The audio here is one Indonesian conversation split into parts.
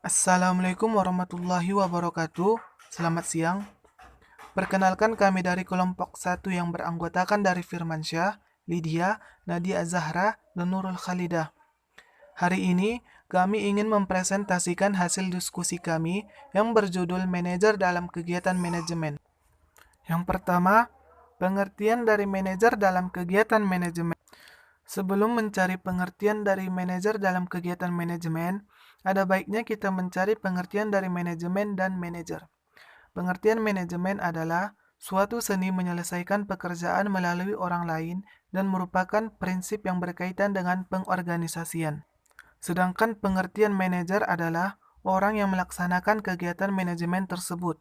Assalamualaikum warahmatullahi wabarakatuh. Selamat siang. Perkenalkan kami dari kelompok 1 yang beranggotakan dari Firmansyah, Lydia, Nadia Zahra, dan Nurul Khalidah. Hari ini kami ingin mempresentasikan hasil diskusi kami yang berjudul Manajer dalam Kegiatan Manajemen. Yang pertama, pengertian dari manajer dalam kegiatan manajemen. Sebelum mencari pengertian dari manajer dalam kegiatan manajemen, ada baiknya kita mencari pengertian dari manajemen dan manajer. Pengertian manajemen adalah suatu seni menyelesaikan pekerjaan melalui orang lain dan merupakan prinsip yang berkaitan dengan pengorganisasian. Sedangkan pengertian manajer adalah orang yang melaksanakan kegiatan manajemen tersebut.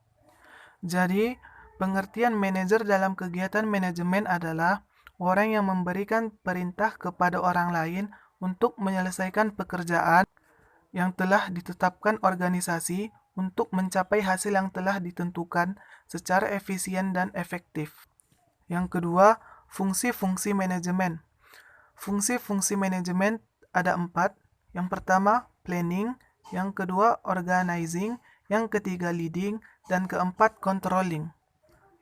Jadi, pengertian manajer dalam kegiatan manajemen adalah orang yang memberikan perintah kepada orang lain untuk menyelesaikan pekerjaan yang telah ditetapkan organisasi untuk mencapai hasil yang telah ditentukan secara efisien dan efektif. Yang kedua, fungsi-fungsi manajemen. Fungsi-fungsi manajemen ada 4. Yang pertama, planning. Yang kedua, organizing. Yang ketiga, leading. Dan keempat, controlling.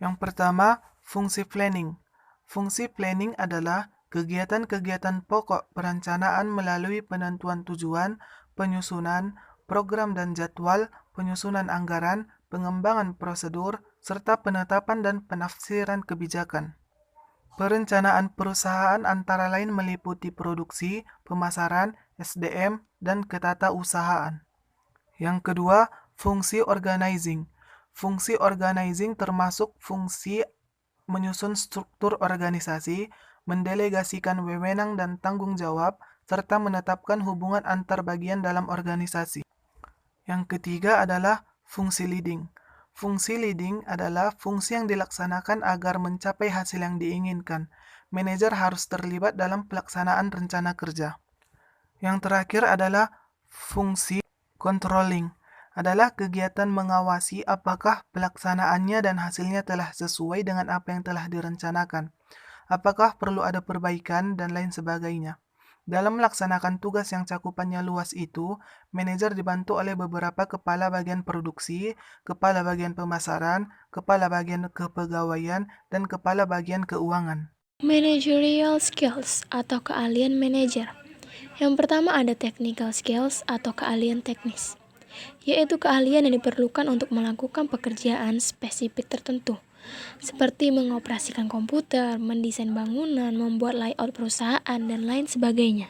Yang pertama, fungsi planning. Fungsi planning adalah kegiatan-kegiatan pokok perencanaan melalui penentuan tujuan, penyusunan, program dan jadwal, penyusunan anggaran, pengembangan prosedur, serta penetapan dan penafsiran kebijakan. Perencanaan perusahaan antara lain meliputi produksi, pemasaran, SDM, dan ketatausahaan. Yang kedua, fungsi organizing. Fungsi organizing termasuk fungsi menyusun struktur organisasi, mendelegasikan wewenang dan tanggung jawab, serta menetapkan hubungan antar bagian dalam organisasi. Yang ketiga adalah fungsi leading. Fungsi leading adalah fungsi yang dilaksanakan agar mencapai hasil yang diinginkan. Manajer harus terlibat dalam pelaksanaan rencana kerja. Yang terakhir adalah fungsi controlling. Adalah kegiatan mengawasi apakah pelaksanaannya dan hasilnya telah sesuai dengan apa yang telah direncanakan. Apakah perlu ada perbaikan dan lain sebagainya. Dalam melaksanakan tugas yang cakupannya luas itu, manajer dibantu oleh beberapa kepala bagian produksi, kepala bagian pemasaran, kepala bagian kepegawaian, dan kepala bagian keuangan. Managerial skills atau keahlian manajer. Yang pertama ada technical skills atau keahlian teknis, yaitu keahlian yang diperlukan untuk melakukan pekerjaan spesifik tertentu, seperti mengoperasikan komputer, mendesain bangunan, membuat layout perusahaan, dan lain sebagainya.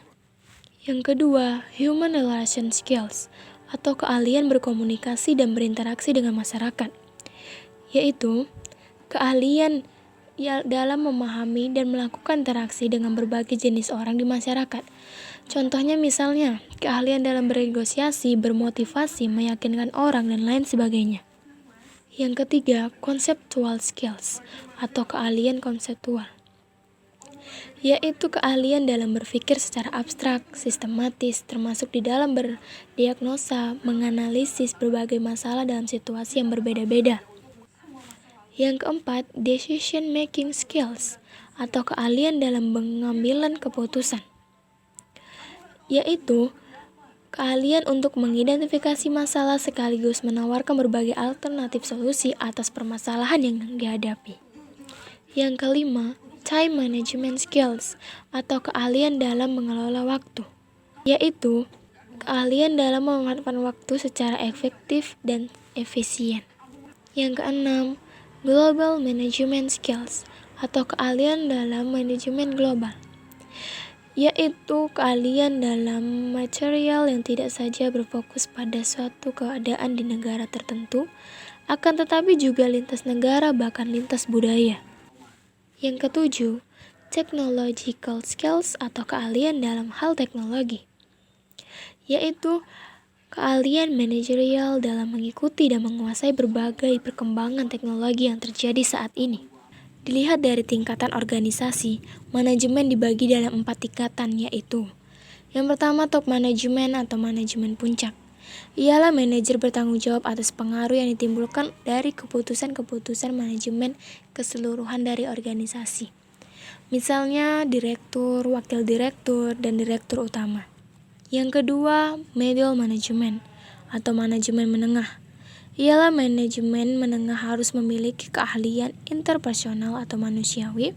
Yang kedua, human relation skills atau keahlian berkomunikasi dan berinteraksi dengan masyarakat, yaitu keahlian dalam memahami dan melakukan interaksi dengan berbagai jenis orang di masyarakat. Contohnya misalnya, keahlian dalam bernegosiasi, bermotivasi, meyakinkan orang, dan lain sebagainya. Yang ketiga, conceptual skills atau keahlian konseptual, yaitu keahlian dalam berpikir secara abstrak, sistematis, termasuk di dalam berdiagnosa, menganalisis berbagai masalah dalam situasi yang berbeda-beda. Yang keempat, decision making skills atau keahlian dalam pengambilan keputusan, yaitu keahlian untuk mengidentifikasi masalah sekaligus menawarkan berbagai alternatif solusi atas permasalahan yang dihadapi. Yang kelima, time management skills atau keahlian dalam mengelola waktu, yaitu keahlian dalam memanfaatkan waktu secara efektif dan efisien. Yang keenam, global management skills atau keahlian dalam manajemen global, yaitu keahlian dalam material yang tidak saja berfokus pada suatu keadaan di negara tertentu, akan tetapi juga lintas negara bahkan lintas budaya. Yang ketujuh, technological skills atau keahlian dalam hal teknologi, yaitu keahlian manajerial dalam mengikuti dan menguasai berbagai perkembangan teknologi yang terjadi saat ini. Dilihat dari tingkatan organisasi, manajemen dibagi dalam 4 tingkatan, yaitu yang pertama, top manajemen atau manajemen puncak. Ialah manajer bertanggung jawab atas pengaruh yang ditimbulkan dari keputusan-keputusan manajemen keseluruhan dari organisasi. Misalnya direktur, wakil direktur, dan direktur utama. Yang kedua, middle management atau manajemen menengah. Ialah manajemen menengah harus memiliki keahlian interpersonal atau manusiawi,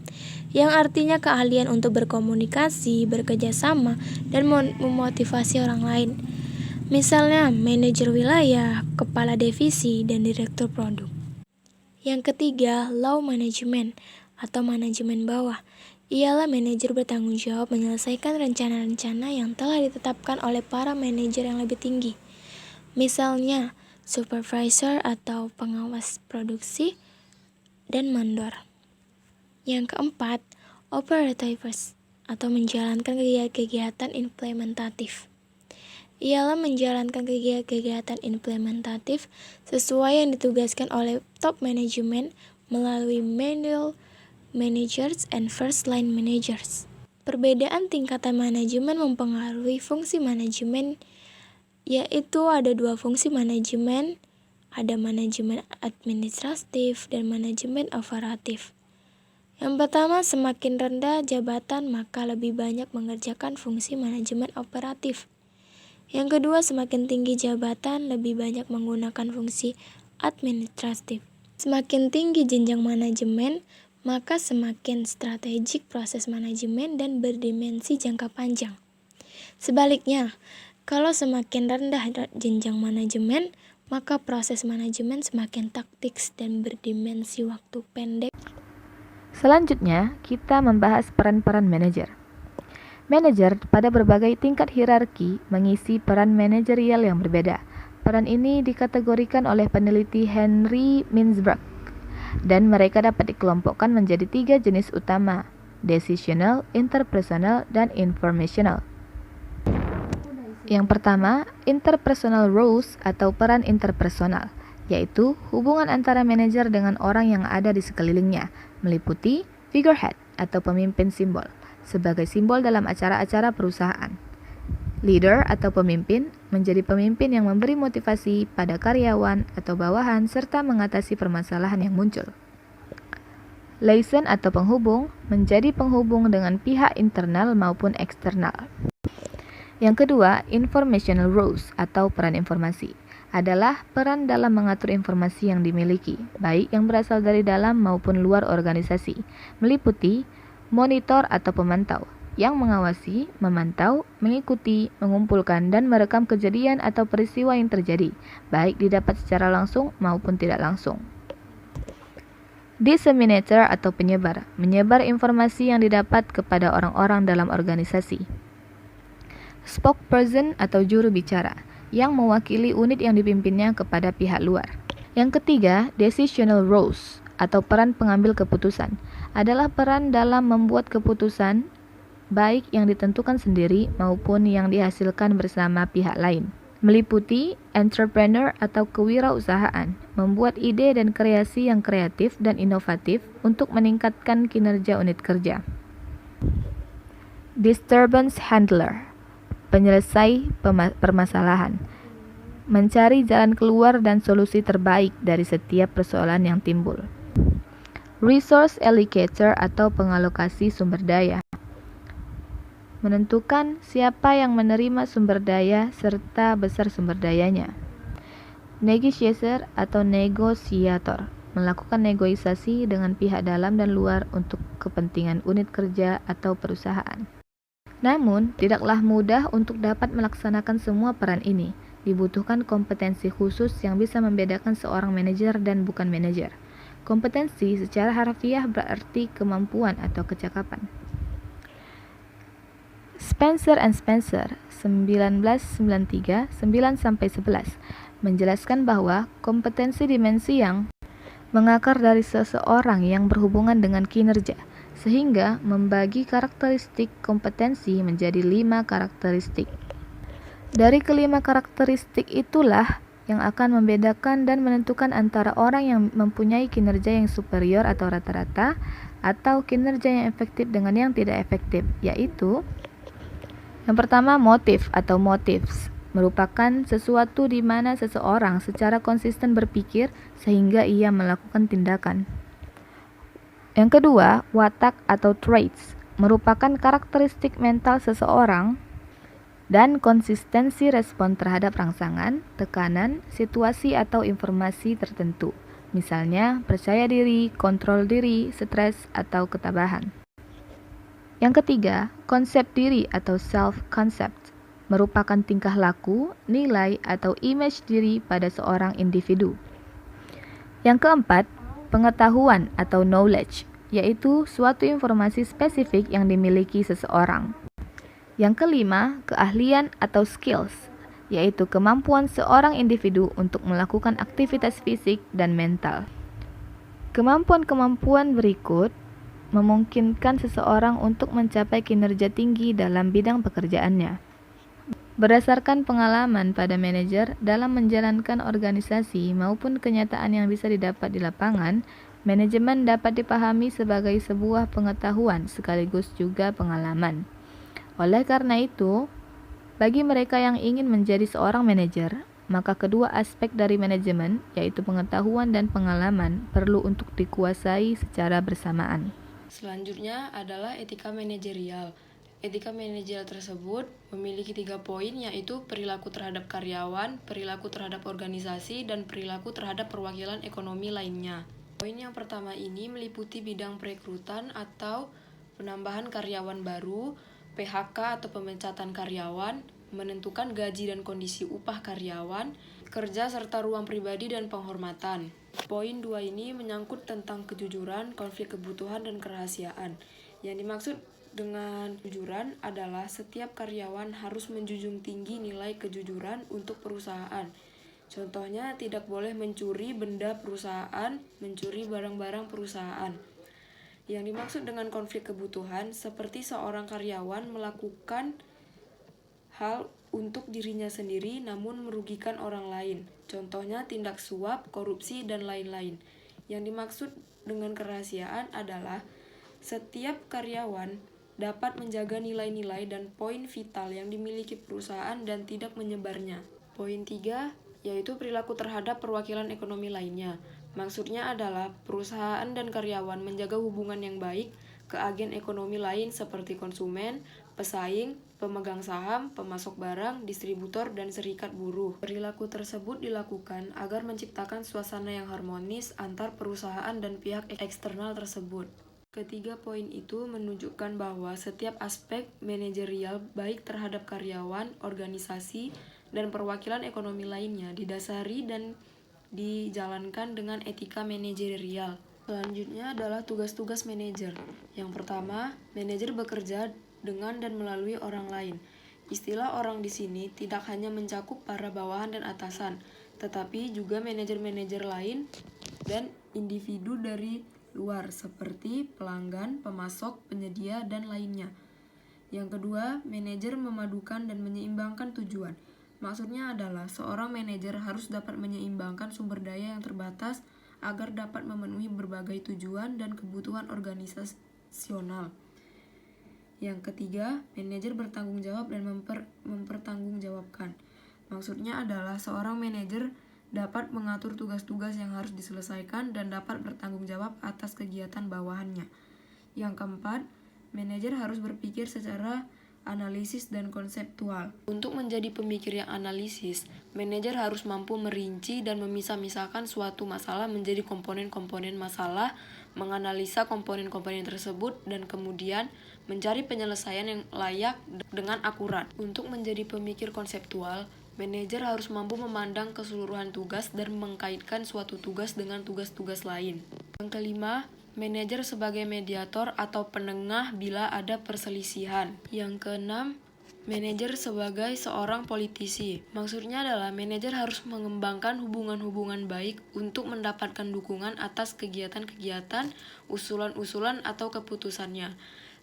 yang artinya keahlian untuk berkomunikasi, bekerja sama, dan memotivasi orang lain. Misalnya manajer wilayah, kepala divisi, dan direktur produk. Yang ketiga, low management atau manajemen bawah. Ialah manajer bertanggung jawab menyelesaikan rencana-rencana yang telah ditetapkan oleh para manajer yang lebih tinggi. Misalnya, supervisor atau pengawas produksi, dan mandor. Yang keempat, operators atau menjalankan kegiatan implementatif. Ialah menjalankan kegiatan implementatif sesuai yang ditugaskan oleh top management melalui middle managers and first line managers. Perbedaan tingkatan manajemen mempengaruhi fungsi manajemen, yaitu ada dua fungsi manajemen, ada manajemen administratif dan manajemen operatif. Yang pertama, semakin rendah jabatan maka lebih banyak mengerjakan fungsi manajemen operatif. Yang kedua, semakin tinggi jabatan lebih banyak menggunakan fungsi administratif. Semakin tinggi jenjang manajemen, maka semakin strategik proses manajemen dan berdimensi jangka panjang. Sebaliknya, kalau semakin rendah jenjang manajemen, maka proses manajemen semakin taktis dan berdimensi waktu pendek. Selanjutnya, kita membahas peran-peran manajer. Manajer pada berbagai tingkat hierarki mengisi peran manajerial yang berbeda. Peran ini dikategorikan oleh peneliti Henry Mintzberg, dan mereka dapat dikelompokkan menjadi 3 jenis utama: decisional, interpersonal, dan informational. Yang pertama, interpersonal roles atau peran interpersonal, yaitu hubungan antara manajer dengan orang yang ada di sekelilingnya, meliputi figurehead atau pemimpin simbol, sebagai simbol dalam acara-acara perusahaan. Leader atau pemimpin menjadi pemimpin yang memberi motivasi pada karyawan atau bawahan serta mengatasi permasalahan yang muncul. Liaison atau penghubung menjadi penghubung dengan pihak internal maupun eksternal. Yang kedua, informational roles atau peran informasi adalah peran dalam mengatur informasi yang dimiliki, baik yang berasal dari dalam maupun luar organisasi, meliputi monitor atau pemantau, yang mengawasi, memantau, mengikuti, mengumpulkan, dan merekam kejadian atau peristiwa yang terjadi, baik didapat secara langsung maupun tidak langsung. Disseminator atau penyebar, menyebar informasi yang didapat kepada orang-orang dalam organisasi. Spokesperson atau juru bicara, yang mewakili unit yang dipimpinnya kepada pihak luar. Yang ketiga, decisional roles atau peran pengambil keputusan, adalah peran dalam membuat keputusan, baik yang ditentukan sendiri maupun yang dihasilkan bersama pihak lain. Meliputi entrepreneur atau kewirausahaan, membuat ide dan kreasi yang kreatif dan inovatif untuk meningkatkan kinerja unit kerja. Disturbance handler, penyelesai permasalahan, mencari jalan keluar dan solusi terbaik dari setiap persoalan yang timbul. Resource allocator atau pengalokasi sumber daya, menentukan siapa yang menerima sumber daya serta besar sumber dayanya. Negotiator atau negosiator, melakukan negosiasi dengan pihak dalam dan luar untuk kepentingan unit kerja atau perusahaan. Namun, tidaklah mudah untuk dapat melaksanakan semua peran ini. Dibutuhkan kompetensi khusus yang bisa membedakan seorang manajer dan bukan manajer. Kompetensi secara harfiah berarti kemampuan atau kecakapan. Spencer and Spencer 1993 9-11 menjelaskan bahwa kompetensi dimensi yang mengakar dari seseorang yang berhubungan dengan kinerja, sehingga membagi karakteristik kompetensi menjadi 5 karakteristik. Dari kelima karakteristik itulah yang akan membedakan dan menentukan antara orang yang mempunyai kinerja yang superior atau rata-rata, atau kinerja yang efektif dengan yang tidak efektif, yaitu yang pertama, motif atau motives, merupakan sesuatu di mana seseorang secara konsisten berpikir sehingga ia melakukan tindakan. Yang kedua, watak atau traits, merupakan karakteristik mental seseorang dan konsistensi respon terhadap rangsangan, tekanan, situasi atau informasi tertentu. Misalnya, percaya diri, kontrol diri, stres, atau ketabahan. Yang ketiga, konsep diri atau self-concept merupakan tingkah laku, nilai, atau image diri pada seorang individu. Yang keempat, pengetahuan atau knowledge, yaitu suatu informasi spesifik yang dimiliki seseorang. Yang kelima, keahlian atau skills, yaitu kemampuan seorang individu untuk melakukan aktivitas fisik dan mental. Kemampuan-kemampuan berikut memungkinkan seseorang untuk mencapai kinerja tinggi dalam bidang pekerjaannya. Berdasarkan pengalaman pada manajer dalam menjalankan organisasi maupun kenyataan yang bisa didapat di lapangan, manajemen dapat dipahami sebagai sebuah pengetahuan sekaligus juga pengalaman. Oleh karena itu, bagi mereka yang ingin menjadi seorang manajer, maka kedua aspek dari manajemen, yaitu pengetahuan dan pengalaman, perlu untuk dikuasai secara bersamaan. Selanjutnya adalah etika manajerial. Etika manajerial tersebut memiliki 3 poin, yaitu perilaku terhadap karyawan, perilaku terhadap organisasi, dan perilaku terhadap perwakilan ekonomi lainnya. Poin yang pertama ini meliputi bidang perekrutan atau penambahan karyawan baru, PHK atau pemecatan karyawan, menentukan gaji dan kondisi upah karyawan, kerja serta ruang pribadi dan penghormatan. Poin 2 ini menyangkut tentang kejujuran, konflik kebutuhan, dan kerahasiaan. Yang dimaksud dengan kejujuran adalah setiap karyawan harus menjunjung tinggi nilai kejujuran untuk perusahaan. Contohnya, tidak boleh mencuri benda perusahaan, mencuri barang-barang perusahaan. Yang dimaksud dengan konflik kebutuhan, seperti seorang karyawan melakukan hal untuk dirinya sendiri namun merugikan orang lain. Contohnya tindak suap, korupsi, dan lain-lain. Yang dimaksud dengan kerahasiaan adalah setiap karyawan dapat menjaga nilai-nilai dan poin vital yang dimiliki perusahaan dan tidak menyebarnya. Poin 3 yaitu perilaku terhadap perwakilan ekonomi lainnya. Maksudnya adalah perusahaan dan karyawan menjaga hubungan yang baik ke agen ekonomi lain seperti konsumen, pesaing, pemegang saham, pemasok barang, distributor, dan serikat buruh. Perilaku tersebut dilakukan agar menciptakan suasana yang harmonis antar perusahaan dan pihak eksternal tersebut. Ketiga poin itu menunjukkan bahwa setiap aspek manajerial baik terhadap karyawan, organisasi, dan perwakilan ekonomi lainnya didasari dan dijalankan dengan etika manajerial. Selanjutnya adalah tugas-tugas manajer. Yang pertama, manajer bekerja dengan dan melalui orang lain. Istilah orang di sini tidak hanya mencakup para bawahan dan atasan, tetapi juga manajer-manajer lain dan individu dari luar seperti pelanggan, pemasok, penyedia, dan lainnya. Yang kedua, manajer memadukan dan menyeimbangkan tujuan. Maksudnya adalah seorang manajer harus dapat menyeimbangkan sumber daya yang terbatas agar dapat memenuhi berbagai tujuan dan kebutuhan organisasional. Yang ketiga, manajer bertanggung jawab dan mempertanggungjawabkan. Maksudnya adalah seorang manajer dapat mengatur tugas-tugas yang harus diselesaikan dan dapat bertanggung jawab atas kegiatan bawahannya. Yang keempat, manajer harus berpikir secara analisis dan konseptual. Untuk menjadi pemikir yang analisis, manajer harus mampu merinci dan memisah-misahkan suatu masalah menjadi komponen-komponen masalah, menganalisa komponen-komponen tersebut, dan kemudian mencari penyelesaian yang layak dengan akurat. Untuk menjadi pemikir konseptual, manajer harus mampu memandang keseluruhan tugas dan mengkaitkan suatu tugas dengan tugas-tugas lain. Yang kelima, manajer sebagai mediator atau penengah bila ada perselisihan. Yang keenam, manajer sebagai seorang politisi. Maksudnya adalah manajer harus mengembangkan hubungan-hubungan baik untuk mendapatkan dukungan atas kegiatan-kegiatan, usulan-usulan, atau keputusannya.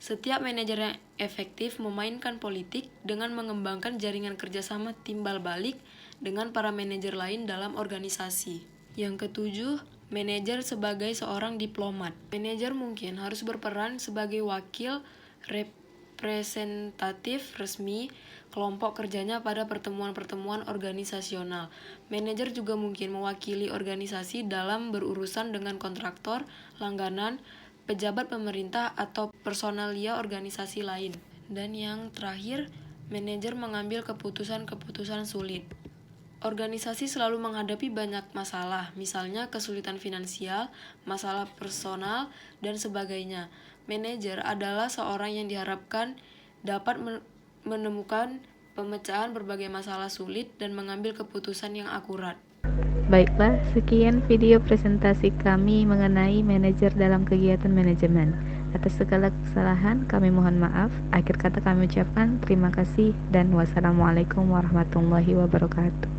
Setiap manajer yang efektif memainkan politik dengan mengembangkan jaringan kerjasama timbal balik dengan para manajer lain dalam organisasi. Yang ketujuh, manajer sebagai seorang diplomat. Manajer mungkin harus berperan sebagai wakil representatif resmi kelompok kerjanya pada pertemuan-pertemuan organisasional. Manajer juga mungkin mewakili organisasi dalam berurusan dengan kontraktor, langganan, pejabat pemerintah, atau personalia organisasi lain. Dan yang terakhir, Manajer mengambil keputusan-keputusan sulit. Organisasi selalu menghadapi banyak masalah, misalnya kesulitan finansial, masalah personal, dan sebagainya. Manajer adalah seorang yang diharapkan dapat menemukan pemecahan berbagai masalah sulit dan mengambil keputusan yang akurat. Baiklah, sekian video presentasi kami mengenai manajer dalam kegiatan manajemen. Atas segala kesalahan, kami mohon maaf. Akhir kata kami ucapkan terima kasih dan wassalamualaikum warahmatullahi wabarakatuh.